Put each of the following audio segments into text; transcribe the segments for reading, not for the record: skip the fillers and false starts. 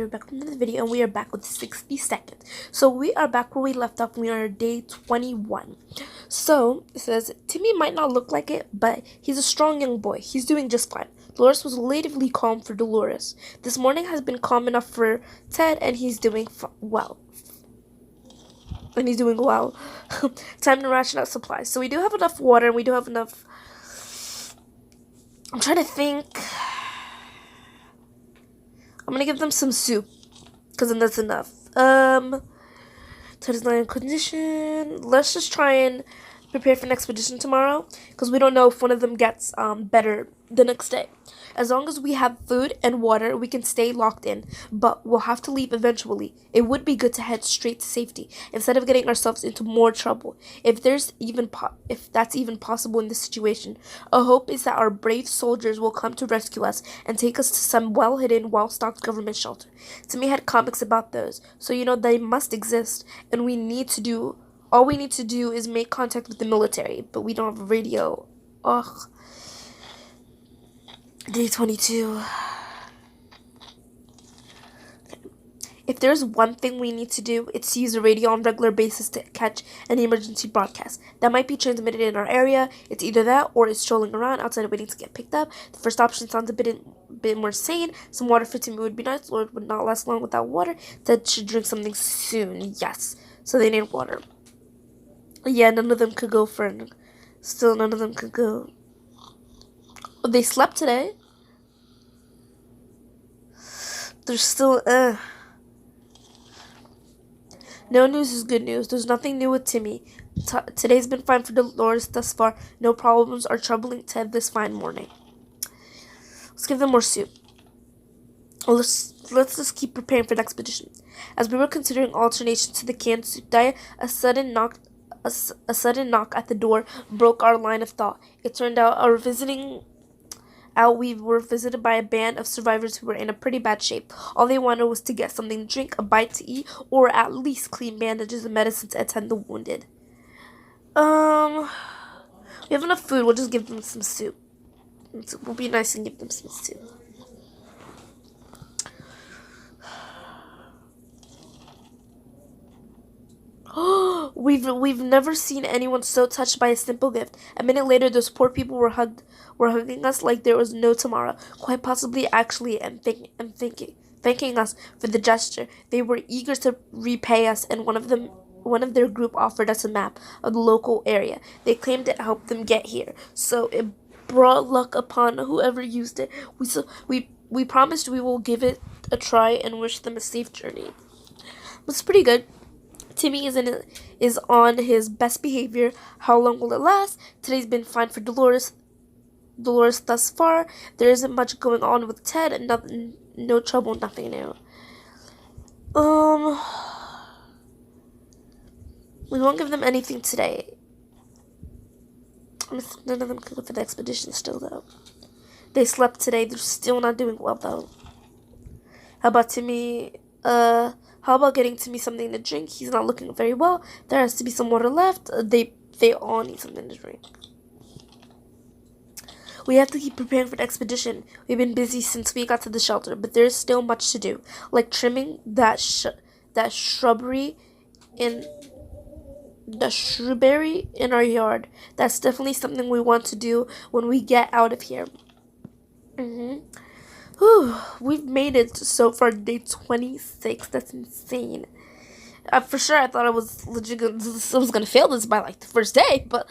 we're back from another video, and we are back with 60 seconds. So we are back where we left off. We are on day 21. So it says, Timmy might not look like it, but he's a strong young boy. He's doing just fine. Dolores was relatively calm for Dolores. This morning has been calm enough for Ted, and he's doing well. Time to ration out supplies. So we do have enough water, and we do have enough. I'm trying to think. I'm gonna give them some soup, because then that's enough. Ted is not in condition. Let's just try and prepare for an expedition tomorrow, because we don't know if one of them gets better the next day. As long as we have food and water, we can stay locked in, but we'll have to leave eventually. It would be good to head straight to safety instead of getting ourselves into more trouble. If that's even possible in this situation, a hope is that our brave soldiers will come to rescue us and take us to some well-hidden, well-stocked government shelter. Timmy had comics about those, so you know they must exist, and all we need to do is make contact with the military, but we don't have a radio. Ugh. Day 22. If there's one thing we need to do, it's to use the radio on a regular basis to catch any emergency broadcast that might be transmitted in our area. It's either that or it's strolling around outside waiting to get picked up. The first option sounds a bit more sane. Some water for Timmy would be nice. Lord would not last long without water. Ted should drink something soon. Yes. So they need water. Yeah, none of them could go none of them could go. They slept today. They're still, No news is good news. There's nothing new with Timmy. Today's been fine for Dolores thus far. No problems are troubling Ted this fine morning. Let's give them more soup. Let's just keep preparing for the expedition. As we were considering alternations to the canned soup diet, a sudden knock at the door broke our line of thought. It turned out we were visited by a band of survivors who were in a pretty bad shape. All they wanted was to get something to drink, a bite to eat, or at least clean bandages and medicine to attend the wounded. We have enough food. We'll just give them some soup. We'll be nice and give them some soup. We've never seen anyone so touched by a simple gift. A minute later, those poor people were hugging us like there was no tomorrow. Quite possibly, actually, thanking us for the gesture. They were eager to repay us, and one of their group offered us a map of the local area. They claimed it helped them get here, so it brought luck upon whoever used it. We promised we will give it a try and wish them a safe journey. It's pretty good. Timmy is on his best behavior. How long will it last? Today's been fine for Dolores thus far. There isn't much going on with Ted, and no trouble, nothing new. We won't give them anything today. None of them could go for the expedition still, though. They slept today. They're still not doing well, though. How about Timmy? How about getting Timmy something to drink? He's not looking very well. There has to be some water left. They all need something to drink. We have to keep preparing for the expedition. We've been busy since we got to the shelter, but there's still much to do, like trimming that shrubbery in our yard. That's definitely something we want to do when we get out of here. Whew, we've made it so far, day 26. That's insane. For sure, I thought I was gonna fail this by like the first day, but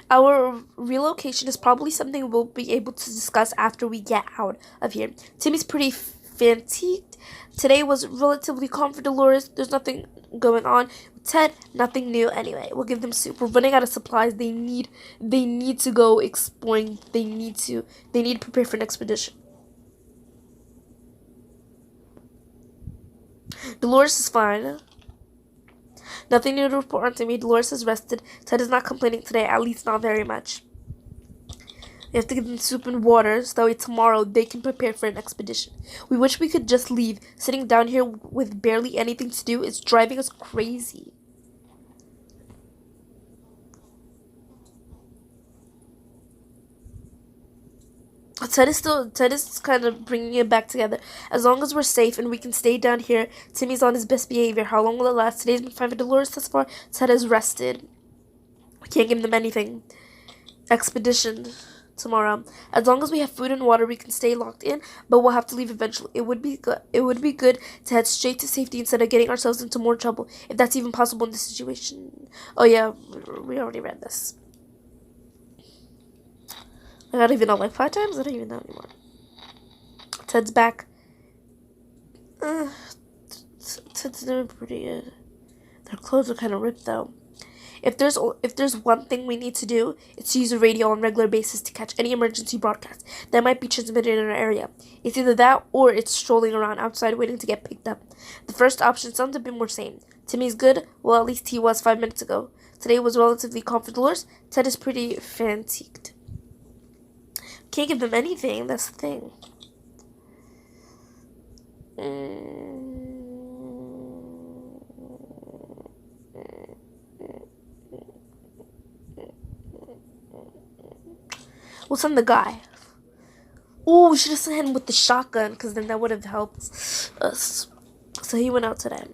our relocation is probably something we'll be able to discuss after we get out of here. Timmy's pretty fatigued. Today was relatively calm for Dolores. There's nothing going on. Ted, nothing new anyway. We'll give them soup. We're running out of supplies. They need to go exploring. They need to prepare for an expedition. Dolores is fine. Nothing new to report on Timmy. Dolores is rested. Ted is not complaining today, at least not very much. We have to give them soup and water so that way tomorrow they can prepare for an expedition. We wish we could just leave. Sitting down here with barely anything to do is driving us crazy. Ted is kind of bringing it back together. As long as we're safe and we can stay down here, Timmy's on his best behavior. How long will it last? Today's been fine for Dolores thus far. Ted is rested. We can't give them anything. Expedition tomorrow. As long as we have food and water, we can stay locked in, but we'll have to leave eventually. It would be good to head straight to safety instead of getting ourselves into more trouble, if that's even possible in this situation. Oh yeah, we already read this. I don't even know, like 5 times? I don't even know anymore. Ted's back. Ted's doing pretty good. Their clothes are kind of ripped though. If there's one thing we need to do, it's to use a radio on a regular basis to catch any emergency broadcasts that might be transmitted in our area. It's either that or it's strolling around outside waiting to get picked up. The first option sounds a bit more sane. Timmy's good. Well, at least he was 5 minutes ago. Today was relatively calm for Dolores. Ted is pretty fatigued. Can't give them anything. That's the thing. We'll send the guy. Oh, we should have sent him with the shotgun, because then that would have helped us. So he went out today.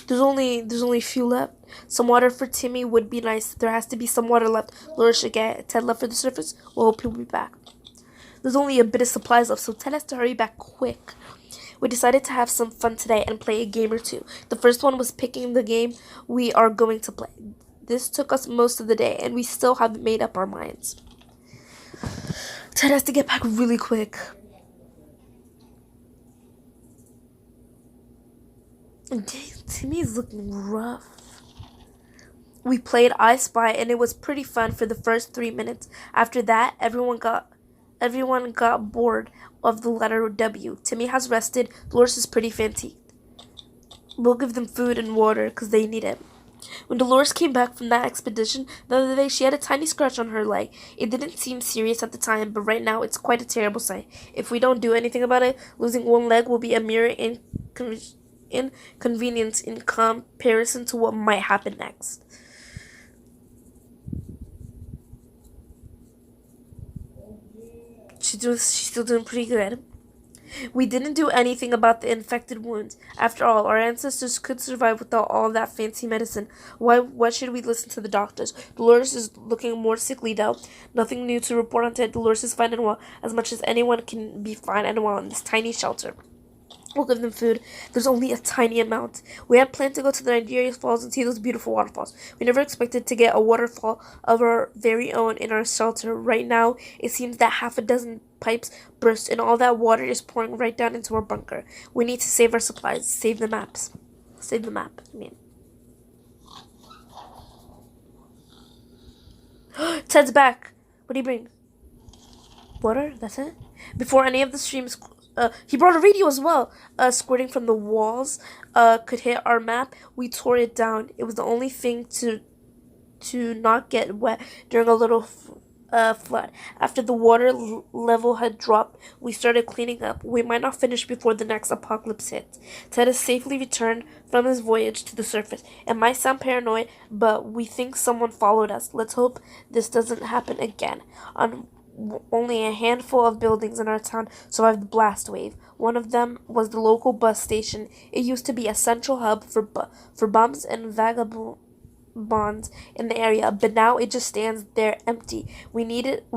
There's only a few left. Some water for Timmy would be nice. There has to be some water left. Laura should get Ted left for the surface. We'll hope he'll be back. There's only a bit of supplies left, so Ted has to hurry back quick. We decided to have some fun today and play a game or two. The first one was picking the game we are going to play. This took us most of the day, and we still haven't made up our minds. Ted has to get back really quick. Timmy's looking rough. We played I Spy, and it was pretty fun for the first 3 minutes. After that, everyone got bored of the letter W. Timmy has rested. Dolores is pretty fatigued. We'll give them food and water because they need it. When Dolores came back from that expedition the other day, she had a tiny scratch on her leg. It didn't seem serious at the time, but right now it's quite a terrible sight. If we don't do anything about it, losing one leg will be a mere inconvenience in comparison to what might happen next. She's still doing pretty good. We didn't do anything about the infected wounds. After all, our ancestors could survive without all that fancy medicine. Why should we listen to the doctors? Dolores is looking more sickly now. Nothing new to report on Ted. Dolores is fine and well, as much as anyone can be fine and well in this tiny shelter. We'll give them food. There's only a tiny amount. We had planned to go to the Niagara Falls and see those beautiful waterfalls. We never expected to get a waterfall of our very own in our shelter. Right now, it seems that half a dozen pipes burst and all that water is pouring right down into our bunker. We need to save our supplies. Save the maps. Save the map, I mean. Ted's back. What do you bring? Water? That's it? Before any of the streams... he brought a radio as well. Squirting from the walls could hit our map. We tore it down. It was the only thing to not get wet during a little flood. After the water level had dropped, we started cleaning up. We might not finish before the next apocalypse hits. Ted has safely returned from his voyage to the surface. It might sound paranoid, but we think someone followed us. Let's hope this doesn't happen again. Only a handful of buildings in our town survived the blast wave. One of them was the local bus station. It used to be a central hub for bums and vagabonds in the area, but now it just stands there empty. We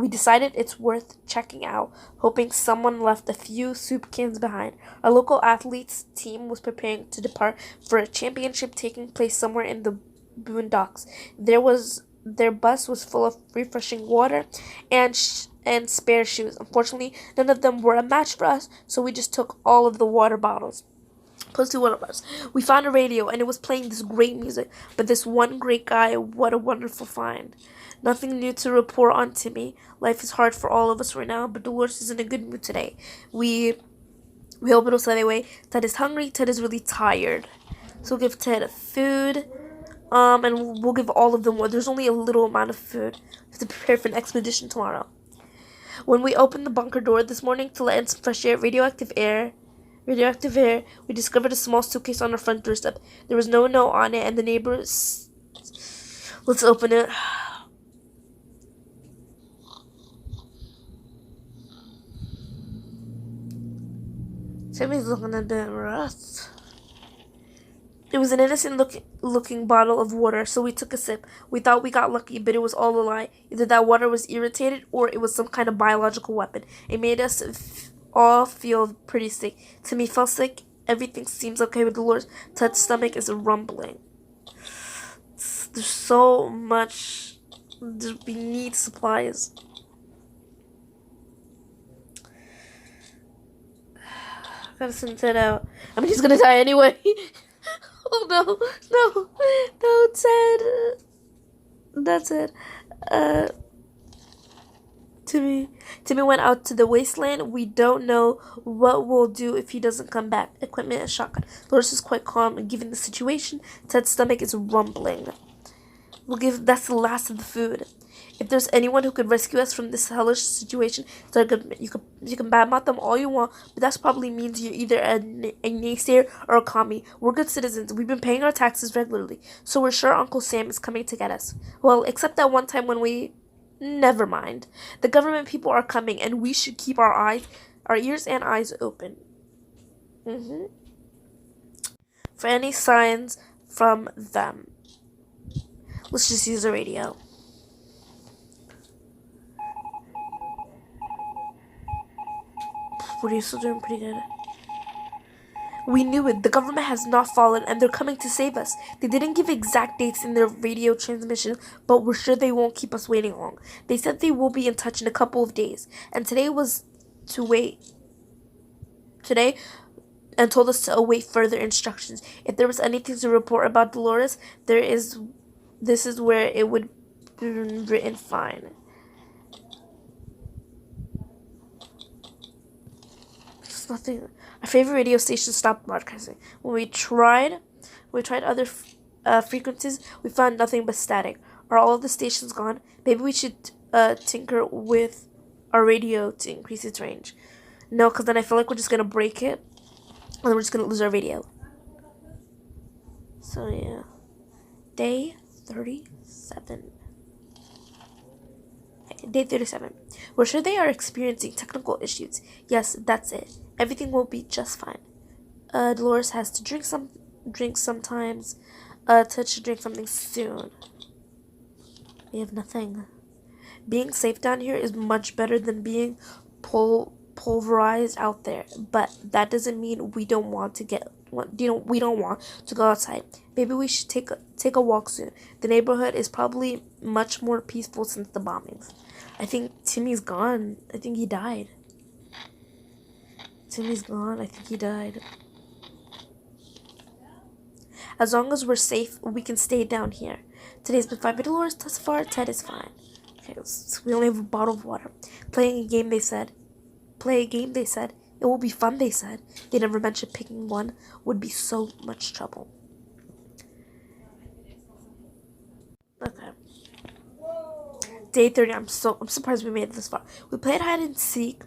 decided it's worth checking out, hoping someone left a few soup cans behind. Our local athletes team was preparing to depart for a championship taking place somewhere in the boondocks. Their bus was full of refreshing water and spare shoes. Unfortunately, none of them were a match for us, so we just took all of the water bottles. Plus 2 water bottles. We found a radio, and it was playing this great music. But this one great guy, what a wonderful find. Nothing new to report on Timmy. Life is hard for all of us right now, but Dolores is in a good mood today. We hope it'll stay that way. Ted is hungry. Ted is really tired. So we'll give Ted food. And we'll give all of them one. There's only a little amount of food to prepare for an expedition tomorrow. When we opened the bunker door this morning to let in some fresh air, radioactive air, we discovered a small suitcase on our front doorstep. There was no note on it, and the neighbors... Let's open it. Timmy's looking a bit rough. It was an innocent looking bottle of water, so we took a sip. We thought we got lucky, but it was all a lie. Either that water was irritated or it was some kind of biological weapon. It made us all feel pretty sick. Timmy felt sick. Everything seems okay with Dolores. Ted's stomach is rumbling. There's so much. We need supplies. Gotta send Ted out. I mean, he's gonna die anyway. Oh no, Ted. That's it. Timmy went out to the wasteland. We don't know what we'll do if he doesn't come back. Equipment and shotgun. Dolores is quite calm and given the situation. Ted's stomach is rumbling. That's the last of the food. If there's anyone who could rescue us from this hellish situation, it's our government. You can badmouth them all you want, but that probably means you're either a naysayer or a commie. We're good citizens. We've been paying our taxes regularly, so we're sure Uncle Sam is coming to get us. Well, except that one time when we... Never mind. The government people are coming, and we should keep our ears and eyes open. For any signs from them. Let's just use the radio. What are you still doing pretty good? We knew it. The government has not fallen, and they're coming to save us. They didn't give exact dates in their radio transmission, but we're sure they won't keep us waiting long. They said they will be in touch in a couple of days, and today was to wait. Today, and told us to await further instructions. If there was anything to report about Dolores, this is where it would be written fine. There's nothing. Our favorite radio station stopped broadcasting. When we tried other frequencies, we found nothing but static. Are all of the stations gone? Maybe we should tinker with our radio to increase its range. No, because then I feel like we're just going to break it. And then we're just going to lose our radio. So, yeah. Day 37. Day 37. We're sure they are experiencing technical issues. Yes, that's it. Everything will be just fine. Dolores has to drink sometimes. Ted should drink something soon. We have nothing. Being safe down here is much better than being pulverized out there. But that doesn't mean we don't want to we don't want to go outside. Maybe we should take a walk soon. The neighborhood is probably much more peaceful since the bombings. I think Timmy's gone. I think he died. Timmy's gone. I think he died. As long as we're safe, we can stay down here. Today's been fine, but Dolores thus far, Ted is fine. Okay, so we only have a bottle of water. Play a game, they said. It will be fun, they said. They never mentioned picking one would be so much trouble. Okay. Day 30. I'm surprised we made it this far. We played hide and seek.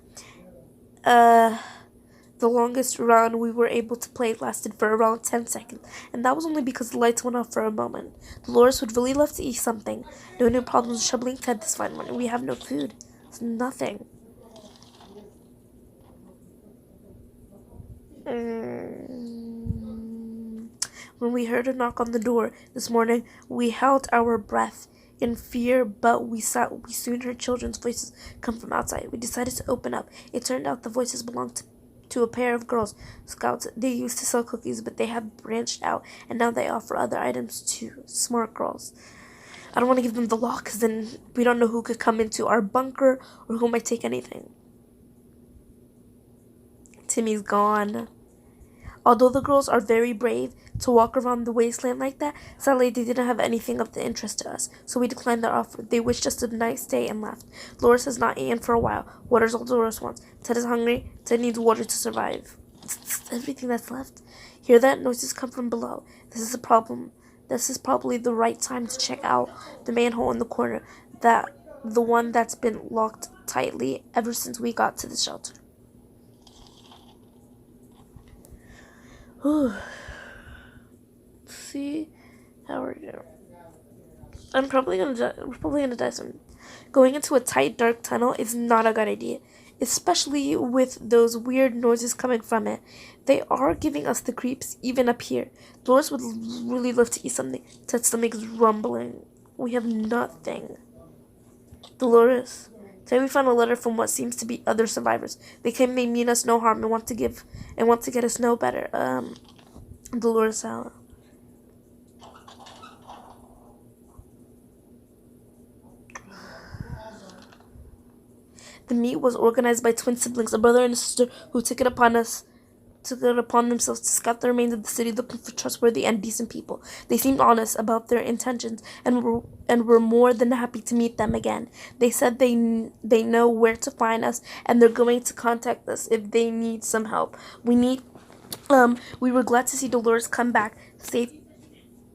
The longest round we were able to play lasted for around 10 seconds, and that was only because the lights went off for a moment. Dolores would really love to eat something. No new problems troubling Ted this fine morning. We have no food. It's nothing. When we heard a knock on the door this morning, we held our breath in fear, but we soon heard children's voices come from outside. We decided to open up. It turned out the voices belonged to a pair of Girl Scouts. They used to sell cookies, but they have branched out, and now they offer other items to smart girls. I don't want to give them the lock, because then we don't know who could come into our bunker or who might take anything. Timmy's gone. Although the girls are very brave to walk around the wasteland like that, sadly they didn't have anything of the interest to us, so we declined their offer. They wished us a nice day and left. Dolores has not eaten for a while. Water's all Dolores wants. Ted is hungry. Ted needs water to survive. It's everything that's left. Hear that? Noises come from below. This is a problem. This is probably the right time to check out the manhole in the corner. The one that's been locked tightly ever since we got to the shelter. See how we're doing. We're probably gonna die soon. Going into a tight, dark tunnel is not a good idea. especially with those weird noises coming from it. They are giving us the creeps even up here. Dolores would really love to eat something. Ted's stomach is rumbling. We have nothing. Dolores. Today we found a letter from what seems to be other survivors. They claim they mean us no harm and want to get us know better. Dolores out. The meet was organized by twin siblings, a brother and a sister, who took it upon themselves to scout the remains of the city, looking for trustworthy and decent people. They seemed honest about their intentions and were more than happy to meet them again. They said they know where to find us, and they're going to contact us if they need some help. We were glad to see Dolores come back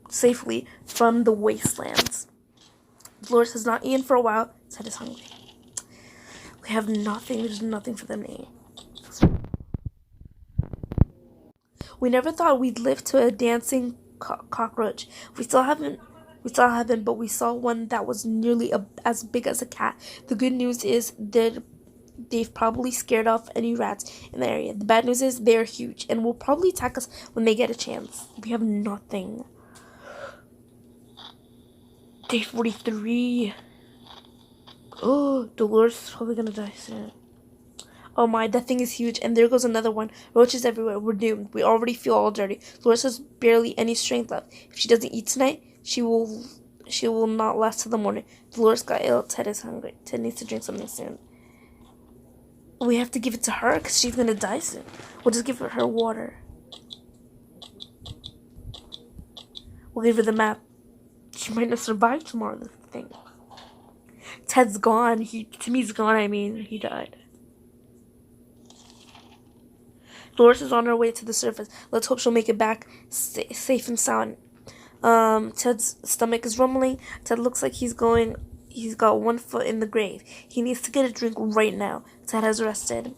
safely from the wastelands. Dolores has not eaten for a while. Ted is hungry. We have nothing. There's nothing for them to eat. We never thought we'd live to a dancing cockroach. We still haven't, but we saw one that was nearly as big as a cat. The good news is that they've probably scared off any rats in the area. The bad news is they're huge and will probably attack us when they get a chance. We have nothing. Day 43. Oh, Dolores is probably gonna die soon. Oh my, that thing is huge, and there goes another one. Roaches everywhere. We're doomed. We already feel all dirty. Dolores has barely any strength left. If she doesn't eat tonight, she will not last till the morning. Dolores got ill. Ted is hungry. Ted needs to drink something soon. We have to give it to her because she's gonna die soon. We'll just give her water. We'll give her the map. She might not survive tomorrow, this thing. Ted's gone. Timmy's gone, I mean. He died. Dolores is on her way to the surface. Let's hope she'll make it back safe and sound. Ted's stomach is rumbling. Ted looks like he's got 1 foot in the grave. He needs to get a drink right now. Ted has rested.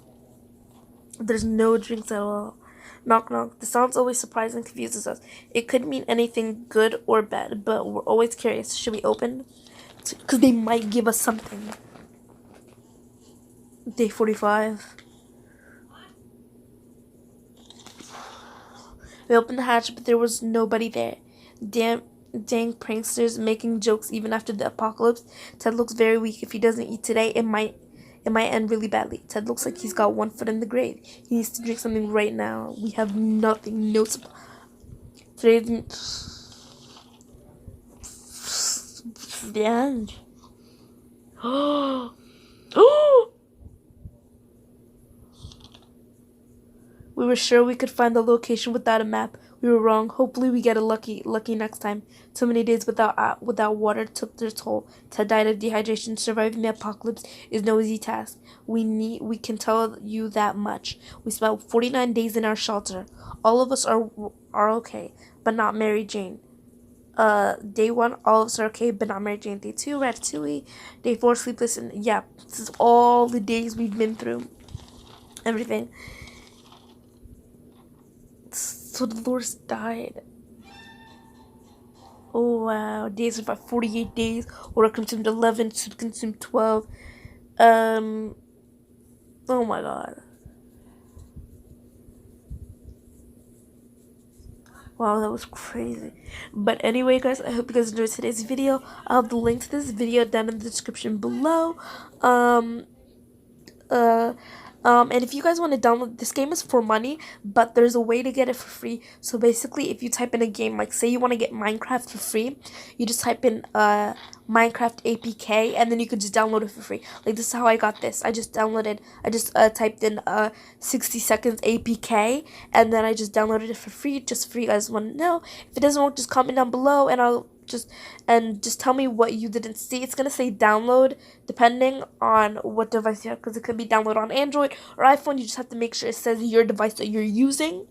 There's no drinks at all. Knock, knock. The sounds always surprise and confuses us. It could mean anything good or bad, but we're always curious. Should we open? Because they might give us something. Day 45. We opened the hatch, but there was nobody there. Dang pranksters making jokes even after the apocalypse. Ted looks very weak. If he doesn't eat today, it might end really badly. Ted looks like he's got 1 foot in the grave. He needs to drink something right now. We have nothing. No supply. Today's the end. We were sure we could find the location without a map. We were wrong. Hopefully we get lucky next time. Too many days without water took their toll. Ted died of dehydration. Surviving the apocalypse is no easy task. We can tell you that much. We spent 49 days in our shelter. All of us are okay, but not Mary Jane. Day 1, all of us are okay, but not Mary Jane. Day 2, Ratatouille. Day 4, sleepless. And yeah, this is all the days we've been through. Everything. So Dolores died. Oh wow. Days about 48 days. Water consumed 11. Soup consumed 12. Oh my god. Wow, that was crazy. But anyway, guys, I hope you guys enjoyed today's video. I'll have the link to this video down in the description below. And if you guys want to download, this game is for money, but there's a way to get it for free. So basically, if you type in a game, like say you want to get Minecraft for free, you just type in Minecraft APK, and then you could just download it for free. Like this is how I got this. I just typed in 60 seconds APK, and then I just downloaded it for free, just for you guys want to know. If it doesn't work, just comment down below, and I'll just tell me what you didn't see. It's gonna say download depending on what device you have, because it could be download on Android or iPhone. You just have to make sure it says your device that you're using.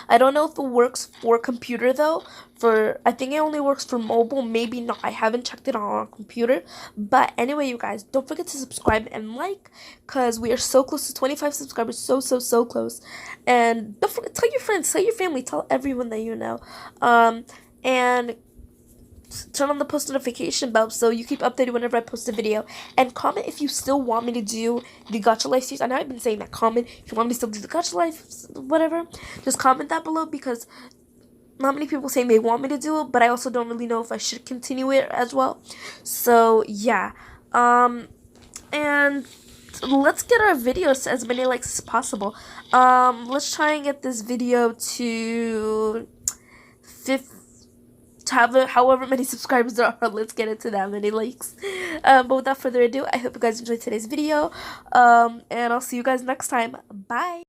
I don't know if it works for computer though. I think it only works for mobile, maybe not. I haven't checked it on our computer. But anyway, you guys, don't forget to subscribe and like, because we are so close to 25 subscribers. So close. And don't forget, tell your friends, tell your family, tell everyone that you know. And turn on the post notification bell so you keep updated whenever I post a video. And comment if you still want me to do the Gacha Life series. I know I've been saying that. Comment if you want me to still do the Gacha Life, whatever. Just comment that below, because not many people saying they want me to do it, but I also don't really know if I should continue it as well. So yeah, and let's get our videos to as many likes as possible. Let's try and get this video to however many subscribers there are. Let's get it to that many likes. But without further ado, I hope you guys enjoyed today's video. And I'll see you guys next time. Bye.